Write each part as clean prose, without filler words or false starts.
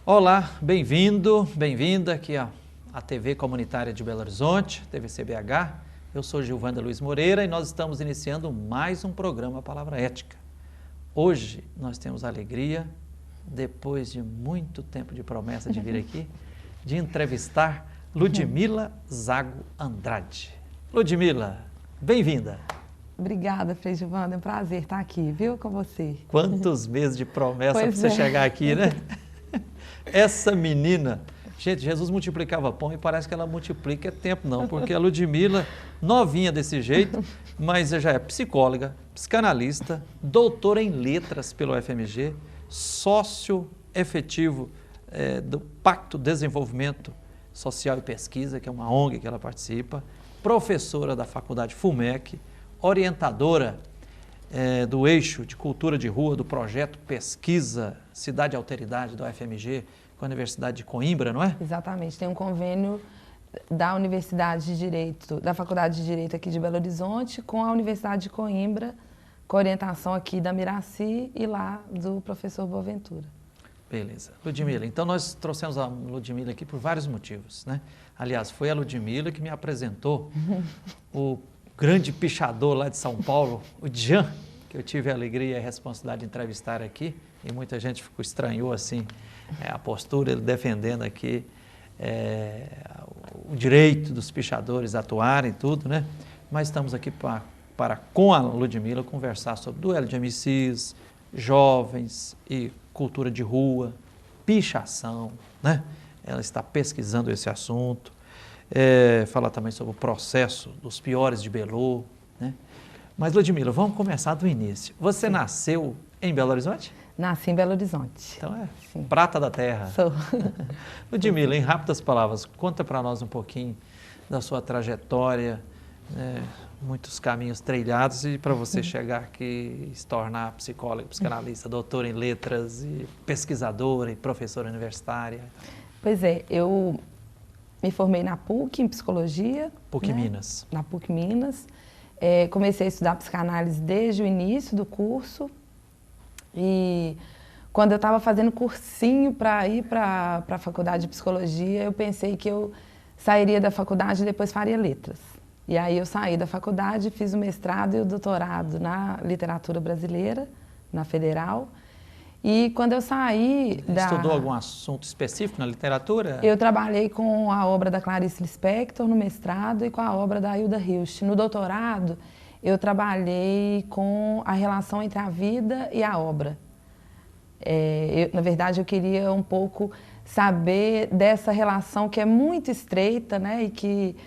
Olá, bem-vindo, bem-vinda aqui à TV Comunitária de Belo Horizonte, TVCBH. Eu sou Gilvanda Luiz Moreira e nós estamos iniciando mais um programa Palavra Ética. Hoje nós temos a alegria, depois de muito tempo de promessa de vir aqui, de entrevistar Ludmila Zago Andrade. Ludmila, bem-vinda. Obrigada, Frei Gilvanda, é um prazer estar aqui, viu, com você. Quantos meses de promessa para você chegar aqui, né? Essa menina, gente, Jesus multiplicava pão e parece que ela multiplica tempo não, porque a Ludmila, novinha desse jeito, mas já é psicóloga, psicanalista, doutora em letras pelo UFMG, sócio efetivo do Pacto Desenvolvimento Social e Pesquisa, que é uma ONG que ela participa, professora da Faculdade FUMEC, orientadora do eixo de cultura de rua do projeto Pesquisa Cidade e Alteridade da UFMG com a Universidade de Coimbra, não é? Exatamente, tem um convênio da Universidade de Direito, da Faculdade de Direito aqui de Belo Horizonte com a Universidade de Coimbra, com orientação aqui da Miraci e lá do professor Boaventura. Beleza. Ludmila, então nós trouxemos a Ludmila aqui por vários motivos, né? Aliás, foi a Ludmila que me apresentou o grande pichador lá de São Paulo, o Jean, que eu tive a alegria e a responsabilidade de entrevistar aqui, e muita gente estranhou assim a postura, ele defendendo aqui o direito dos pichadores atuarem e tudo, né? Mas estamos aqui para com a Ludmila, conversar sobre duelo de MCs, jovens e cultura de rua, pichação, né? Ela está pesquisando esse assunto. Falar também sobre o processo dos piores de Belo, né? Mas, Ludmila, vamos começar do início. Você nasceu em Belo Horizonte? Nasci em Belo Horizonte. Então Sim. Prata da terra. Sou. Ludmila, em rápidas palavras, conta para nós um pouquinho da sua trajetória, né? Muitos caminhos trilhados e para você chegar aqui e se tornar psicóloga, psicanalista, doutora em letras, e pesquisadora e professora universitária. Pois é, eu me formei na PUC em psicologia. PUC Minas. Na PUC Minas. Comecei a estudar psicanálise desde o início do curso. E quando eu estava fazendo cursinho para ir para a faculdade de psicologia, eu pensei que eu sairia da faculdade e depois faria letras. E aí eu saí da faculdade, fiz o mestrado e o doutorado na literatura brasileira, na Federal. E quando eu saí Estudou algum assunto específico na literatura? Eu trabalhei com a obra da Clarice Lispector no mestrado e com a obra da Hilda Hilst. No doutorado, eu trabalhei com a relação entre a vida e a obra. Na verdade, eu queria um pouco saber dessa relação que é muito estreita, né, e que,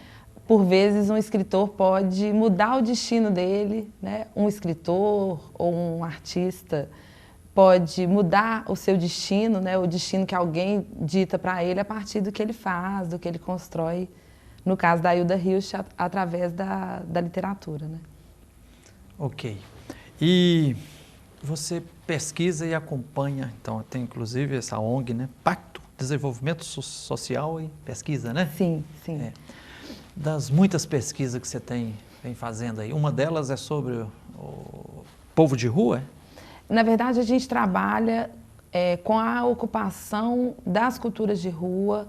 por vezes, um escritor pode mudar o destino dele, né? Um escritor ou um artista pode mudar o seu destino, né? O destino que alguém dita para ele a partir do que ele faz, do que ele constrói, no caso da Hilda Hilst, através da literatura, né? Ok. E você pesquisa e acompanha, então tem inclusive essa ONG, né? Pacto Desenvolvimento Social e Pesquisa, né? Sim, sim. Das muitas pesquisas que você vem fazendo aí, uma delas é sobre o povo de rua? Na verdade, a gente trabalha com a ocupação das culturas de rua,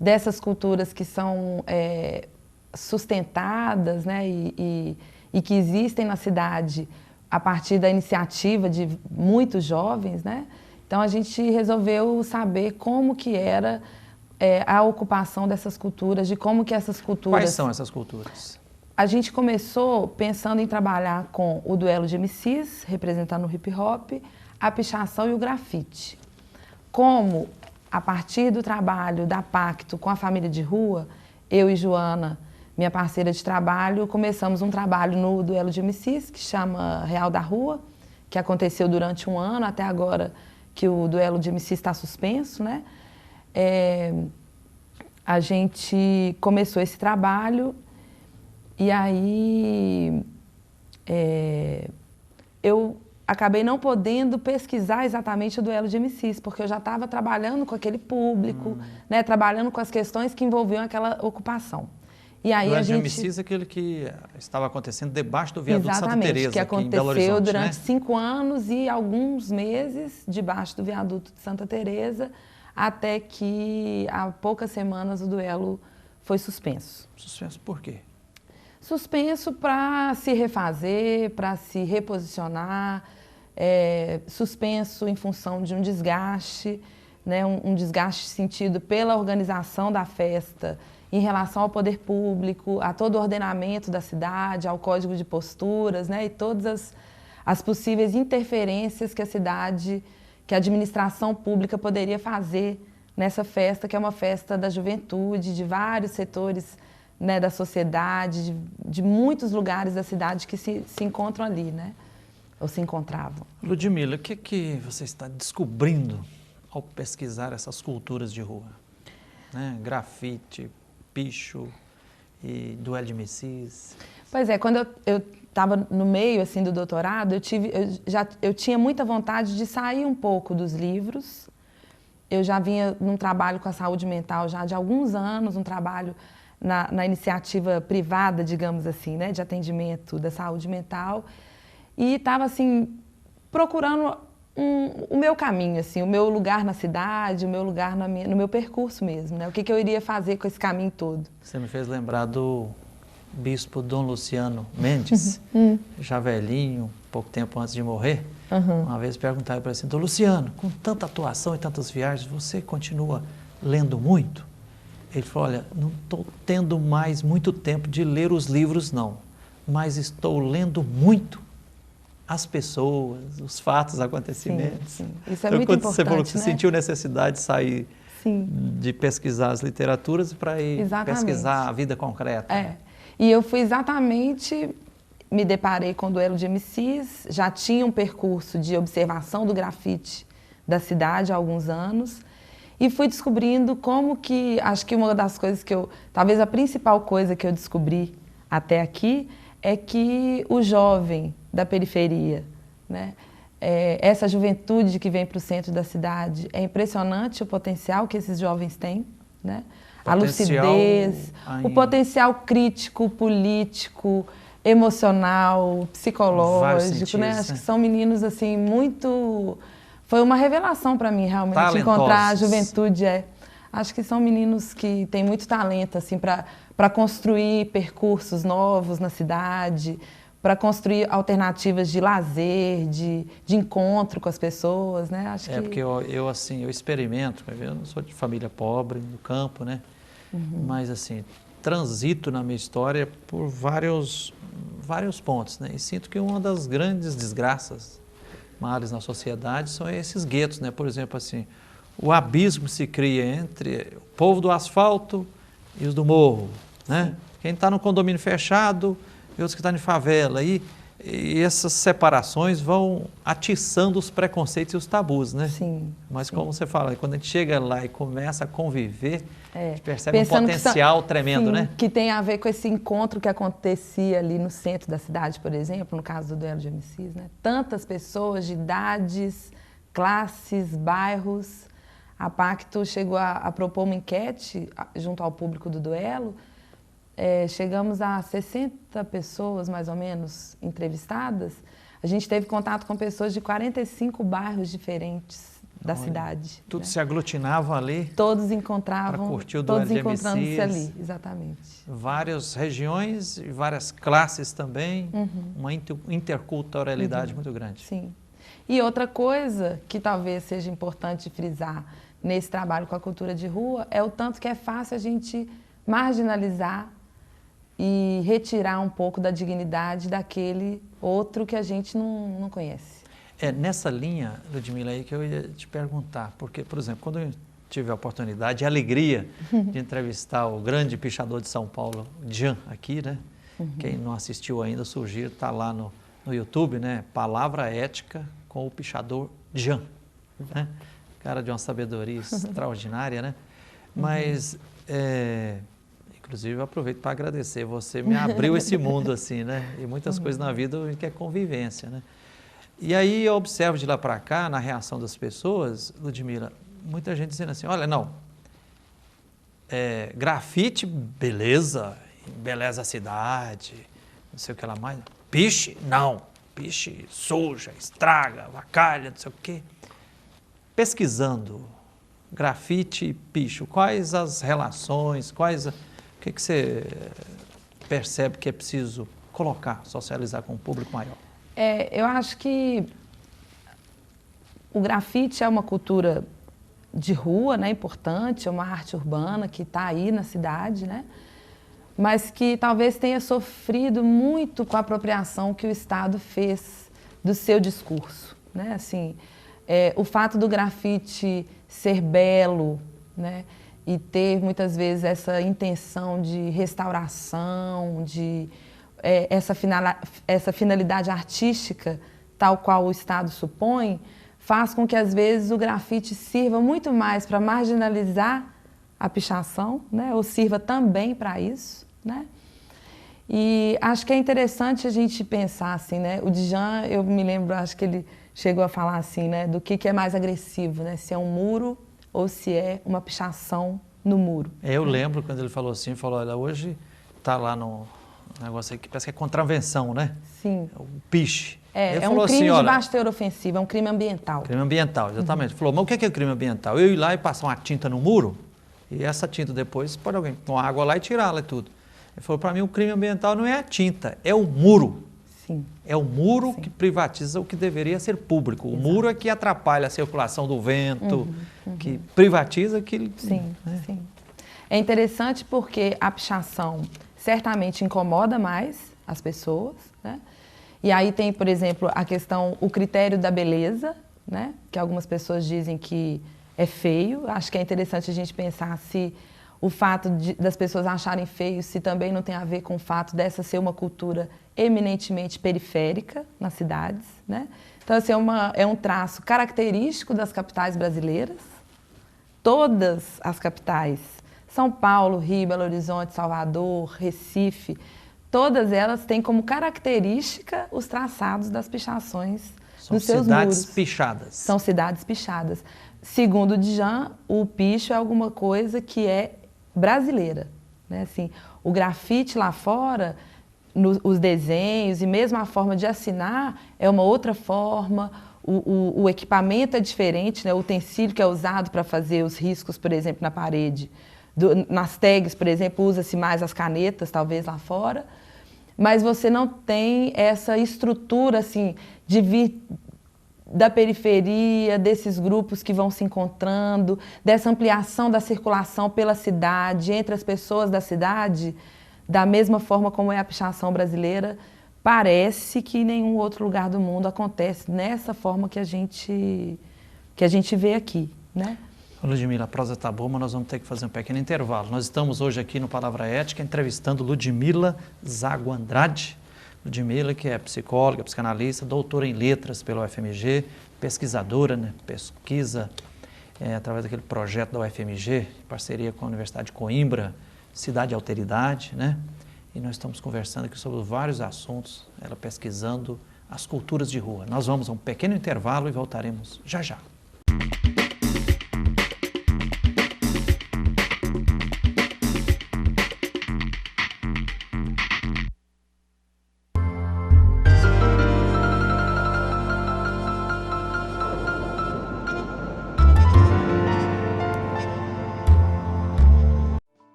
dessas culturas que são sustentadas, né, e que existem na cidade a partir da iniciativa de muitos jovens, né? Então, a gente resolveu saber como que era a ocupação dessas culturas, de como que essas culturas... Quais são essas culturas? A gente começou pensando em trabalhar com o duelo de MCs, representando o hip hop, a pichação e o grafite. Como, a partir do trabalho da Pacto com a família de rua, eu e Joana, minha parceira de trabalho, começamos um trabalho no duelo de MCs, que chama Real da Rua, que aconteceu durante um ano, até agora que o duelo de MCs está suspenso, né? A gente começou esse trabalho e aí eu acabei não podendo pesquisar exatamente o duelo de MCs, porque eu já estava trabalhando com aquele público, né, trabalhando com as questões que envolviam aquela ocupação. E aí duelo de MCs é aquele que estava acontecendo debaixo do viaduto Santa Teresa, que aqui em Belo Horizonte, aconteceu durante né? 5 anos e alguns meses debaixo do viaduto de Santa Teresa, até que há poucas semanas o duelo foi suspenso. Suspenso por quê? Suspenso para se refazer, para se reposicionar, suspenso em função de um desgaste, né, um desgaste sentido pela organização da festa em relação ao poder público, a todo o ordenamento da cidade, ao código de posturas, né, e todas as possíveis interferências que que a administração pública poderia fazer nessa festa, que é uma festa da juventude, de vários setores, né, da sociedade, de muitos lugares da cidade que se encontram ali, né, ou se encontravam. Ludmila, o que você está descobrindo ao pesquisar essas culturas de rua? Né? Grafite, picho e duelo de MCs. Pois é, quando eu estava no meio assim, do doutorado, eu tinha muita vontade de sair um pouco dos livros. Eu já vinha num trabalho com a saúde mental já de alguns anos, um trabalho na iniciativa privada, digamos assim, né, de atendimento da saúde mental, e estava assim procurando o meu caminho, assim, o meu lugar na cidade, o meu lugar no meu percurso mesmo, né, o que eu iria fazer com esse caminho todo. Você me fez lembrar do bispo Dom Luciano Mendes, já velhinho, pouco tempo antes de morrer. Uma vez perguntaram para ele assim: Dom Luciano, com tanta atuação e tantas viagens, você continua lendo muito? Ele falou: olha, não estou tendo mais muito tempo de ler os livros, não, mas estou lendo muito as pessoas, os fatos, os acontecimentos. Sim, sim. Isso é muito importante, você falou que né? sentiu necessidade de sair, sim, de pesquisar as literaturas para ir exatamente. Pesquisar a vida concreta. É. E eu fui exatamente, me deparei com o duelo de MCs, já tinha um percurso de observação do grafite da cidade há alguns anos, e fui descobrindo como que, acho que uma das coisas talvez a principal coisa que eu descobri até aqui, é que o jovem da periferia, né, essa juventude que vem para o centro da cidade, é impressionante o potencial que esses jovens têm, né? A lucidez, o potencial crítico, político, emocional, psicológico, né? Acho que são meninos assim muito... Foi uma revelação para mim realmente encontrar a juventude. Acho que são meninos que têm muito talento assim para construir percursos novos na cidade, para construir alternativas de lazer, de encontro com as pessoas, né? Acho que... porque eu assim, eu experimento, eu não sou de família pobre, no campo, né? Mas assim, transito na minha história por vários pontos, né? E sinto que uma das grandes desgraças, males na sociedade, são esses guetos, né? Por exemplo, assim, o abismo se cria entre o povo do asfalto e os do morro, né? Sim. Quem está no condomínio fechado e outros que estão em favela. E essas separações vão atiçando os preconceitos e os tabus, né? Sim. Mas sim. como você fala, quando a gente chega lá e começa a conviver, a gente percebe pensando um potencial tremendo, sim, né? Que tem a ver com esse encontro que acontecia ali no centro da cidade, por exemplo, no caso do duelo de MCs, né? Tantas pessoas de idades, classes, bairros. A Pacto chegou a propor uma enquete junto ao público do duelo. Chegamos a 60 pessoas, mais ou menos, entrevistadas. A gente teve contato com pessoas de 45 bairros diferentes da cidade. Tudo, né? Se aglutinava ali. Todos encontravam, curtir o todos duelo de encontrando-se MCs, ali, exatamente. Várias regiões e várias classes também, uma interculturalidade muito grande. Sim. E outra coisa que talvez seja importante frisar nesse trabalho com a cultura de rua é o tanto que é fácil a gente marginalizar e retirar um pouco da dignidade daquele outro que a gente não conhece. Nessa linha, Ludmila, aí que eu ia te perguntar, porque, por exemplo, quando eu tive a oportunidade e a alegria de entrevistar o grande pichador de São Paulo, Jean, aqui, né? Quem não assistiu ainda, sugiro, está lá no YouTube, né? Palavra Ética com o pichador Jean, né? Cara de uma sabedoria extraordinária, né? Mas, inclusive, eu aproveito para agradecer, você me abriu esse mundo assim, né? E muitas coisas na vida que é convivência, né? E aí eu observo de lá para cá, na reação das pessoas, Ludmila, muita gente dizendo assim, olha, não, grafite, beleza, embeleza a cidade, não sei o que lá mais, piche, não, piche suja, estraga, avacalha, não sei o quê. Pesquisando grafite e picho, quais as relações, o que você percebe que é preciso colocar, socializar com um público maior? Eu acho que o grafite é uma cultura de rua, né, importante, é uma arte urbana que está aí na cidade, né, mas que talvez tenha sofrido muito com a apropriação que o Estado fez do seu discurso, né, assim, o fato do grafite ser belo, né, e ter muitas vezes essa intenção de restauração, de essa finalidade artística, tal qual o Estado supõe, faz com que, às vezes, o grafite sirva muito mais para marginalizar a pichação, né? Ou sirva também para isso, né? E acho que é interessante a gente pensar assim, né? O Djan, eu me lembro, acho que ele chegou a falar assim, né? Do que é mais agressivo, né? Se é um muro ou se é uma pichação no muro. Eu lembro quando ele falou assim, falou, olha, hoje está lá no negócio aí que parece que é contravenção, né? Sim. O piche. É um crime de baixa-teor ofensivo, é um crime ambiental. Crime ambiental, exatamente. Ele falou, mas o que é crime ambiental? Eu ir lá e passar uma tinta no muro, e essa tinta depois pode alguém pôr água lá e tirá-la e tudo. Ele falou, para mim o crime ambiental não é a tinta, é o muro. Sim. É o muro que privatiza o que deveria ser público. O muro é que atrapalha a circulação do vento, que privatiza aquilo. Sim, sim. É interessante porque a pichação certamente incomoda mais as pessoas, né? E aí tem, por exemplo, a questão, o critério da beleza, né? Que algumas pessoas dizem que é feio. Acho que é interessante a gente pensar se o fato das pessoas acharem feio, se também não tem a ver com o fato dessa ser uma cultura eminentemente periférica nas cidades, né? Então, assim, é um traço característico das capitais brasileiras. Todas as capitais, São Paulo, Rio, Belo Horizonte, Salvador, Recife, todas elas têm como característica os traçados das pichações dos seus muros. São cidades pichadas. São cidades pichadas. Segundo o Djan, o picho é alguma coisa que é brasileira, né? Assim, o grafite lá fora, os desenhos e mesmo a forma de assinar é uma outra forma, o equipamento é diferente, né? O utensílio que é usado para fazer os riscos, por exemplo, na parede. Nas tags, por exemplo, usa-se mais as canetas, talvez lá fora, mas você não tem essa estrutura assim, de vir da periferia, desses grupos que vão se encontrando, dessa ampliação da circulação pela cidade, entre as pessoas da cidade, da mesma forma como é a pichação brasileira. Parece que em nenhum outro lugar do mundo acontece nessa forma que a gente vê aqui, né? Ludmila, a prosa está boa, mas nós vamos ter que fazer um pequeno intervalo. Nós estamos hoje aqui no Palavra Ética entrevistando Ludmila Zago Andrade. Ludmila, que é psicóloga, psicanalista, doutora em letras pela UFMG, pesquisadora, né? Pesquisa através daquele projeto da UFMG, em parceria com a Universidade de Coimbra, Cidade e Alteridade, né? E nós estamos conversando aqui sobre vários assuntos, ela pesquisando as culturas de rua. Nós vamos a um pequeno intervalo e voltaremos já já.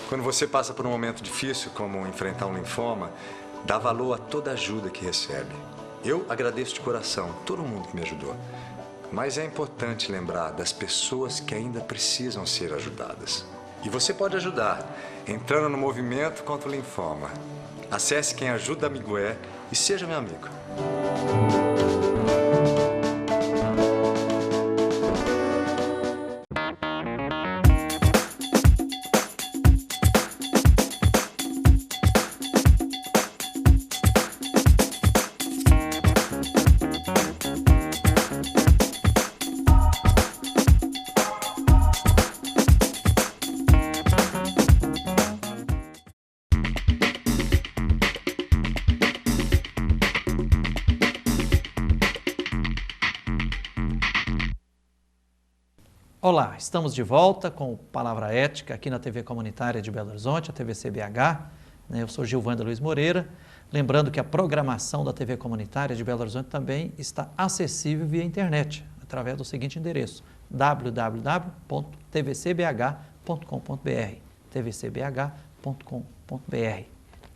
Quando você passa por um momento difícil, como enfrentar um linfoma, dá valor a toda ajuda que recebe. Eu agradeço de coração todo mundo que me ajudou. Mas é importante lembrar das pessoas que ainda precisam ser ajudadas. E você pode ajudar entrando no movimento contra o linfoma. Acesse Quem Ajuda Amigo É e seja meu amigo. Olá, estamos de volta com Palavra Ética aqui na TV Comunitária de Belo Horizonte, a TV CBH. Eu sou Gilvanda Luiz Moreira. Lembrando que a programação da TV Comunitária de Belo Horizonte também está acessível via internet, através do seguinte endereço, www.tvcbh.com.br, tvcbh.com.br.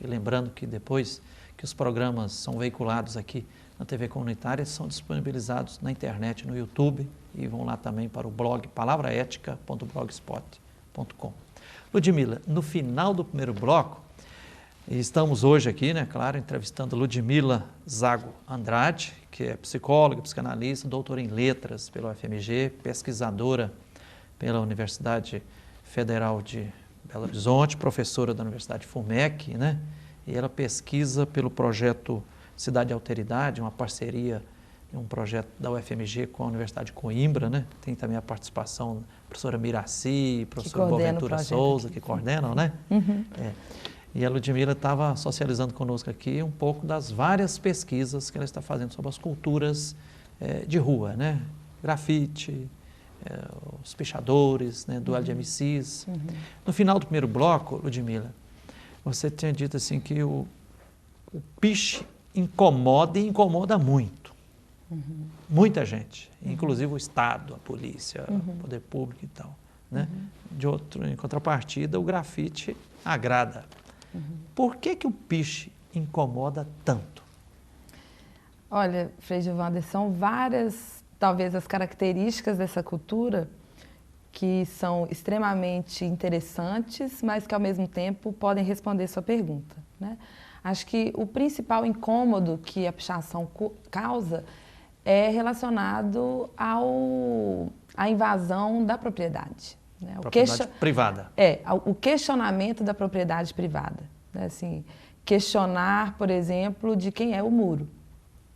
E lembrando que depois que os programas são veiculados aqui na TV Comunitária, são disponibilizados na internet, no YouTube, e vão lá também para o blog palavraetica.blogspot.com. Ludmila, no final do primeiro bloco, estamos hoje aqui, né, claro, entrevistando Ludmila Zago Andrade, que é psicóloga, psicanalista, doutora em letras pela UFMG, pesquisadora pela Universidade Federal de Belo Horizonte, professora da Universidade FUMEC, né? E ela pesquisa pelo projeto Cidade e Alteridade, uma parceria, um projeto da UFMG com a Universidade de Coimbra, né? Tem também a participação da professora Miraci, professora Boaventura Souza, que coordenam, né? Uhum. E a Ludmila estava socializando conosco aqui um pouco das várias pesquisas que ela está fazendo sobre as culturas de rua, né? Grafite, os pichadores, né, duelo de MCs. No final do primeiro bloco, Ludmila, você tinha dito assim que o piche incomoda e incomoda muito. Muita gente, inclusive o Estado, a polícia, o poder público e tal, né? Em contrapartida, o grafite agrada. Por que o piche incomoda tanto? Olha, Frei Gilvander, são várias, talvez, as características dessa cultura que são extremamente interessantes, mas que, ao mesmo tempo, podem responder sua pergunta, né? Acho que o principal incômodo que a pichação causa é relacionado à invasão da propriedade. Né? Propriedade privada. O questionamento da propriedade privada. Né? Assim, questionar, por exemplo, de quem é o muro.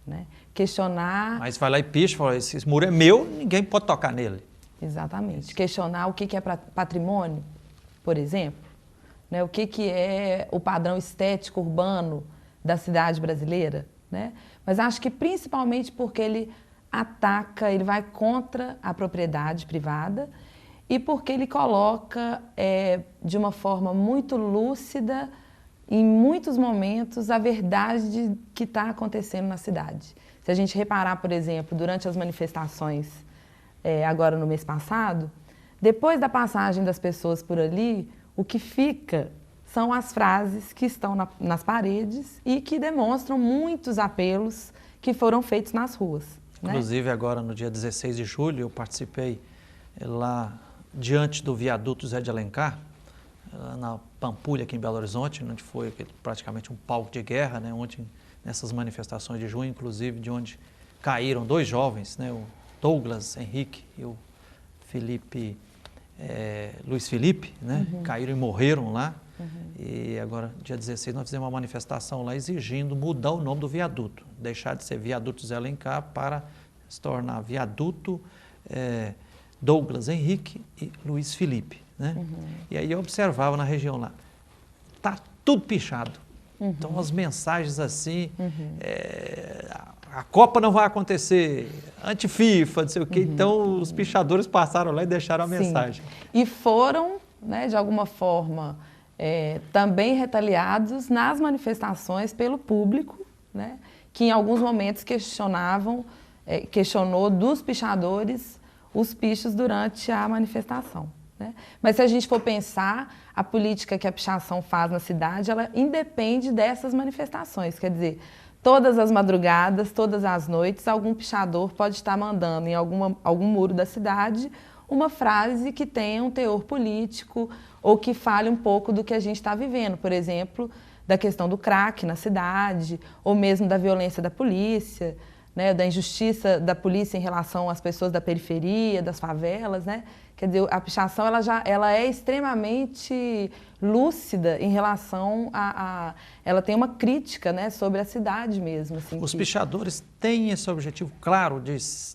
Né? Questionar... Mas vai lá e picha, fala, esse muro é meu, ninguém pode tocar nele. Exatamente. Questionar o que é patrimônio, por exemplo. Né? O que é o padrão estético urbano da cidade brasileira. Né? Mas acho que principalmente porque ele ataca, ele vai contra a propriedade privada e porque ele coloca de uma forma muito lúcida, em muitos momentos, a verdade que está acontecendo na cidade. Se a gente reparar, por exemplo, durante as manifestações agora no mês passado, depois da passagem das pessoas por ali, o que fica são as frases que estão nas paredes e que demonstram muitos apelos que foram feitos nas ruas. Inclusive, né? Agora no dia 16 de julho, eu participei lá diante do viaduto Zé de Alencar, na Pampulha, aqui em Belo Horizonte, onde foi praticamente um palco de guerra, né? Onde, nessas manifestações de junho, inclusive, de onde caíram 2 jovens, né? O Douglas Henrique e o Luiz Felipe, né? Caíram e morreram lá. E agora, dia 16, nós fizemos uma manifestação lá exigindo mudar o nome do viaduto, deixar de ser viaduto Zé Alencar para se tornar viaduto Douglas Henrique e Luiz Felipe. Né? E aí eu observava na região lá, tá tudo pichado. Então as mensagens assim, a Copa não vai acontecer, anti-FIFA, não sei o quê. Então os pichadores passaram lá e deixaram a mensagem. E foram, né, de alguma forma, também retaliados nas manifestações pelo público, né, que em alguns momentos questionou dos pichadores os pichos durante a manifestação. Né? Mas se a gente for pensar, a política que a pichação faz na cidade, ela independe dessas manifestações. Quer dizer, todas as madrugadas, todas as noites, algum pichador pode estar mandando em algum muro da cidade uma frase que tenha um teor político ou que fale um pouco do que a gente está vivendo. Por exemplo, da questão do crack na cidade, ou mesmo da violência da polícia, né, da injustiça da polícia em relação às pessoas da periferia, das favelas, né? Quer dizer, a pichação ela é extremamente lúcida em relação ela tem uma crítica, né, sobre a cidade mesmo. Assim, os pichadores têm esse objetivo claro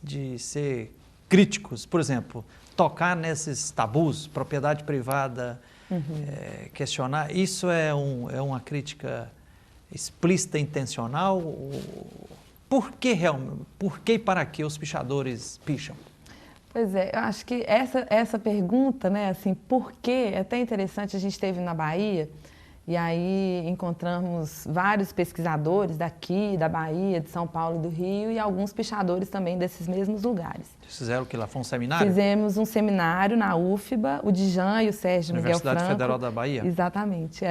de ser críticos, por exemplo, tocar nesses tabus, propriedade privada, questionar. Isso é uma crítica explícita, intencional? Por que e para que os pichadores picham? Pois é, eu acho que essa pergunta, né, assim, por quê? É até interessante, a gente teve na Bahia, E aí encontramos vários pesquisadores daqui, da Bahia, de São Paulo e do Rio, e alguns pichadores também desses mesmos lugares. Vocês fizeram o que lá? Foi um seminário? Fizemos um seminário na UFBA, o Djan e o Sérgio Miguel Franco. Universidade Federal da Bahia? Exatamente.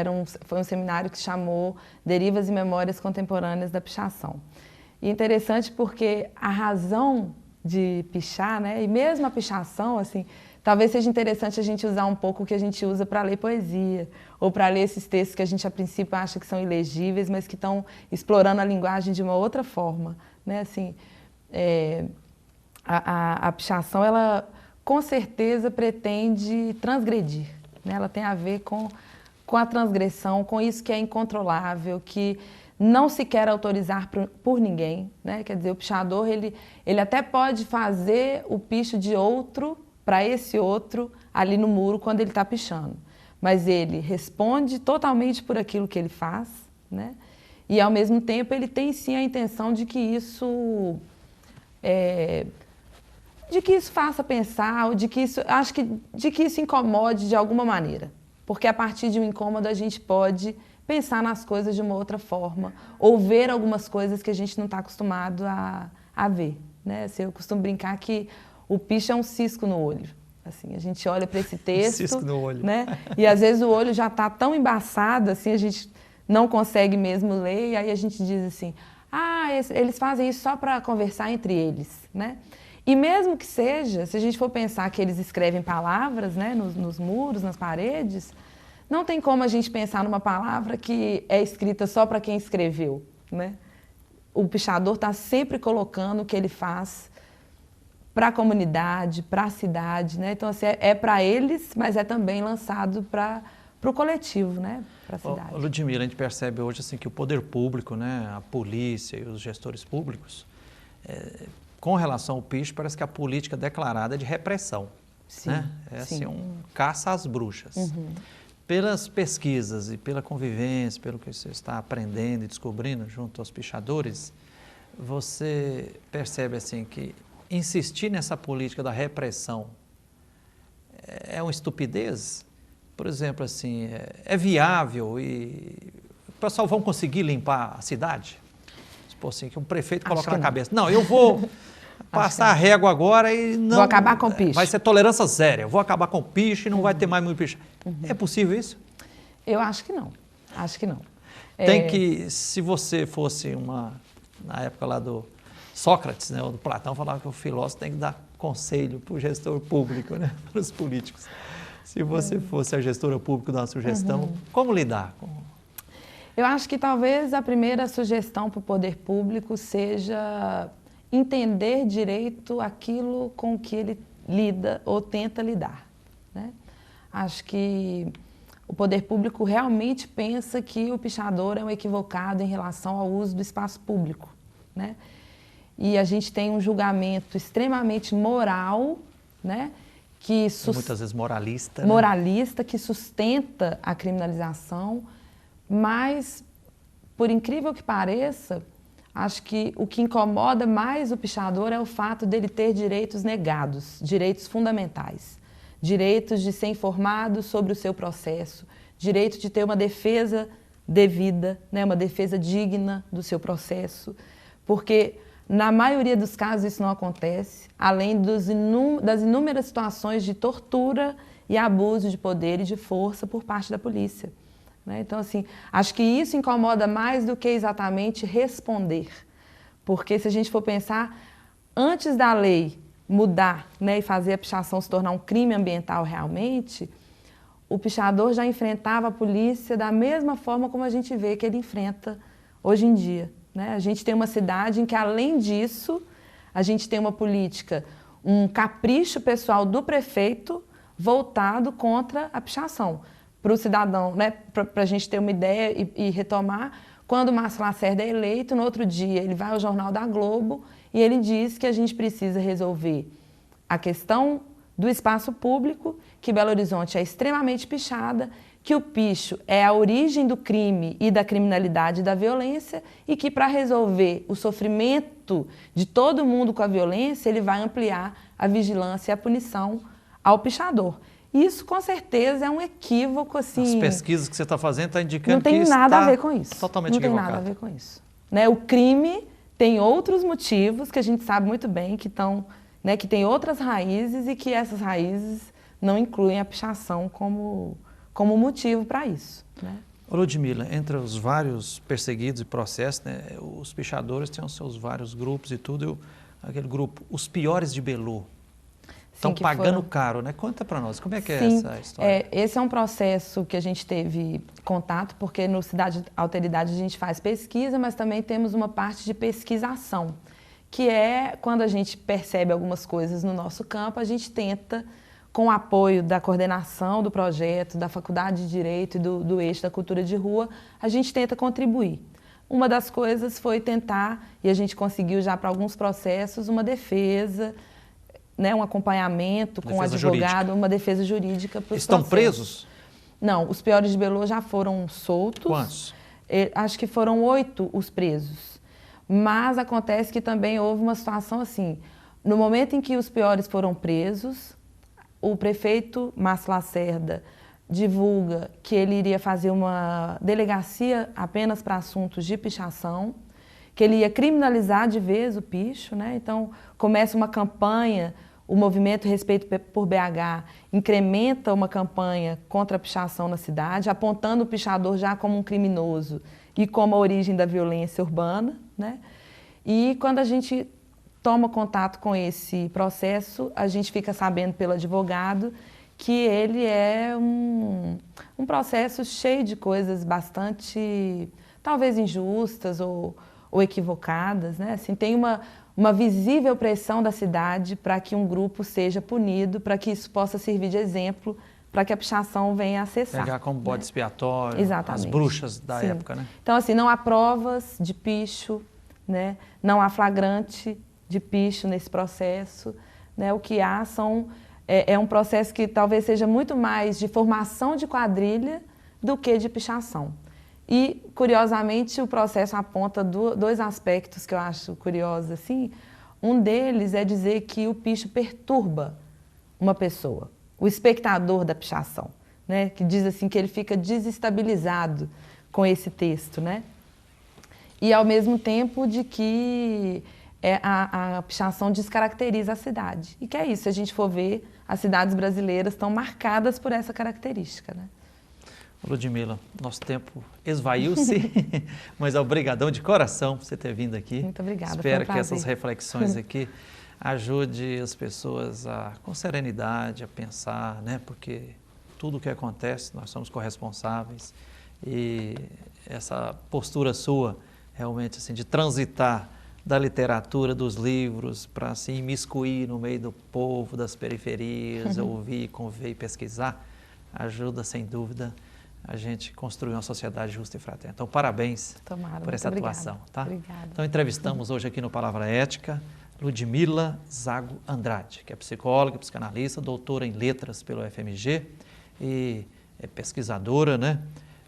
Foi um seminário que chamou Derivas e Memórias Contemporâneas da Pichação. E interessante porque a razão de pichar, né, e mesmo a pichação, assim, talvez seja interessante a gente usar um pouco o que a gente usa para ler poesia, ou para ler esses textos que a gente, a princípio, acha que são ilegíveis, mas que estão explorando a linguagem de uma outra forma, né? Assim, a pichação, ela, com certeza, pretende transgredir, né? Ela tem a ver com a transgressão, com isso que é incontrolável, que não se quer autorizar por ninguém, né? Quer dizer, o pichador, ele até pode fazer o picho de outro para esse outro ali no muro quando ele está pichando. Mas ele responde totalmente por aquilo que ele faz, né? E, ao mesmo tempo, ele tem, sim, a intenção de que isso faça pensar, ou de que isso incomode de alguma maneira. Porque, a partir de um incômodo, a gente pode pensar nas coisas de uma outra forma, ou ver algumas coisas que a gente não está acostumado a ver, né? Assim, eu costumo brincar que o picho é um cisco no olho. Assim, a gente olha para esse texto, cisco no olho, né? E às vezes o olho já está tão embaçado, assim, a gente não consegue mesmo ler, e aí a gente diz assim, eles fazem isso só para conversar entre eles, né? E mesmo que seja, se a gente for pensar que eles escrevem palavras, né, nos muros, nas paredes, não tem como a gente pensar numa palavra que é escrita só para quem escreveu, né? O pichador está sempre colocando o que ele faz para a comunidade, para a cidade, né? Então, assim, é para eles, mas é também lançado para o coletivo, né? Para a cidade. Ludmila, a gente percebe hoje assim, que o poder público, né, a polícia e os gestores públicos, com relação ao picho, parece que a política declarada é de repressão. Sim, né? É assim, um caça às bruxas. Uhum. Pelas pesquisas e pela convivência, pelo que você está aprendendo e descobrindo junto aos pichadores, você percebe assim que insistir nessa política da repressão é uma estupidez? Por exemplo, assim, é viável e o pessoal vão conseguir limpar a cidade? Tipo assim, que um prefeito coloca na cabeça, não, eu vou passar a régua agora e não... Vou acabar com o picho. Vai ser tolerância zero, eu vou acabar com o picho e não vai ter mais muito picho. É possível isso? Eu acho que não, acho que não. Tem que, se você fosse na época lá do Sócrates, né, ou do Platão, falava que o filósofo tem que dar conselho para o gestor público, né, para os políticos. Se você fosse a gestora pública dar uma sugestão, como lidar com... Eu acho que talvez a primeira sugestão para o poder público seja entender direito aquilo com que ele lida ou tenta lidar, né? Acho que o poder público realmente pensa que o pichador é um equivocado em relação ao uso do espaço público, né? E a gente tem um julgamento extremamente moral, né? Muitas vezes moralista. Moralista, que sustenta a criminalização, mas, por incrível que pareça, acho que o que incomoda mais o pichador é o fato dele ter direitos negados, direitos fundamentais. Direitos de ser informado sobre o seu processo, direito de ter uma defesa devida, né, uma defesa digna do seu processo, porque na maioria dos casos isso não acontece, além das inúmeras situações de tortura e abuso de poder e de força por parte da polícia, né? Então, assim, acho que isso incomoda mais do que exatamente responder, porque se a gente for pensar, antes da lei mudar, né, e fazer a pichação se tornar um crime ambiental realmente, o pichador já enfrentava a polícia da mesma forma como a gente vê que ele enfrenta hoje em dia, né? A gente tem uma cidade em que, além disso, a gente tem uma política, um capricho pessoal do prefeito voltado contra a pichação. Para o cidadão, né, para a gente ter uma ideia e retomar, quando o Márcio Lacerda é eleito, no outro dia ele vai ao Jornal da Globo e ele diz que a gente precisa resolver a questão do espaço público, que Belo Horizonte é extremamente pichada, que o picho é a origem do crime e da criminalidade e da violência e que, para resolver o sofrimento de todo mundo com a violência, ele vai ampliar a vigilância e a punição ao pichador. Isso, com certeza, é um equívoco, assim... As pesquisas que você está fazendo estão indicando que não tem nada a ver com isso. Totalmente equivocado. Não tem nada a ver com isso. Né? O crime tem outros motivos que a gente sabe muito bem, que tem outras raízes e que essas raízes não incluem a pichação como motivo para isso. Né? Ludmila, entre os vários perseguidos e processos, né, os pichadores têm os seus vários grupos e tudo. Aquele grupo, os piores de Belu, estão pagando caro, né? Conta para nós, como é que é essa história? Esse é um processo que a gente teve contato, porque no Cidade Alteridade a gente faz pesquisa, mas também temos uma parte de pesquisação, que é quando a gente percebe algumas coisas no nosso campo, a gente tenta, com o apoio da coordenação do projeto, da Faculdade de Direito e do eixo da cultura de rua, a gente tenta contribuir. Uma das coisas foi tentar, e a gente conseguiu já para alguns processos, uma defesa, né, um acompanhamento com o advogado, uma defesa jurídica para os Estão presos? Não, os piores de Belu já foram soltos. Quantos? Acho que foram 8 os presos. Mas acontece que também houve uma situação assim, no momento em que os piores foram presos, o prefeito Márcio Lacerda divulga que ele iria fazer uma delegacia apenas para assuntos de pichação, que ele ia criminalizar de vez o picho, né? Então começa uma campanha, o movimento Respeito por BH incrementa uma campanha contra a pichação na cidade, apontando o pichador já como um criminoso e como a origem da violência urbana, né? E quando a gente toma contato com esse processo, a gente fica sabendo pelo advogado que ele é um processo cheio de coisas bastante, talvez injustas ou equivocadas, né? Assim, tem uma visível pressão da cidade para que um grupo seja punido, para que isso possa servir de exemplo, para que a pichação venha a cessar. Pegar como bode expiatório, exatamente, as bruxas da sim, época, né? Então, assim, não há provas de picho, né? Não há flagrante de picho nesse processo, né? O que há é um processo que talvez seja muito mais de formação de quadrilha do que de pichação. E, curiosamente, o processo aponta 2 aspectos que eu acho curiosos, assim. Um deles é dizer que o picho perturba uma pessoa, o espectador da pichação, né? Que diz assim que ele fica desestabilizado com esse texto, né? E, ao mesmo tempo, de que a pichação descaracteriza a cidade. E que é isso, se a gente for ver, as cidades brasileiras estão marcadas por essa característica, né? Ludmila, nosso tempo esvaiu-se, mas obrigadão de coração por você ter vindo aqui. Muito obrigada. Espero que essas reflexões aqui ajude as pessoas com serenidade, a pensar, né? Porque tudo o que acontece, nós somos corresponsáveis e essa postura sua, realmente, assim, de transitar da literatura, dos livros, para se imiscuir no meio do povo, das periferias, ouvir, conviver e pesquisar, ajuda, sem dúvida, a gente construir uma sociedade justa e fraterna. Então, parabéns por essa atuação. Tá? Obrigada. Então, entrevistamos hoje aqui no Palavra Ética Ludmila Zago Andrade, que é psicóloga, psicanalista, doutora em letras pelo UFMG e é pesquisadora, né,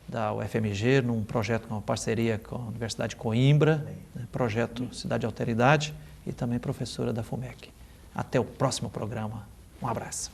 da UFMG, num projeto com uma parceria com a Universidade de Coimbra, né, projeto Cidade Alteridade, e também professora da FUMEC. Até o próximo programa. Um abraço.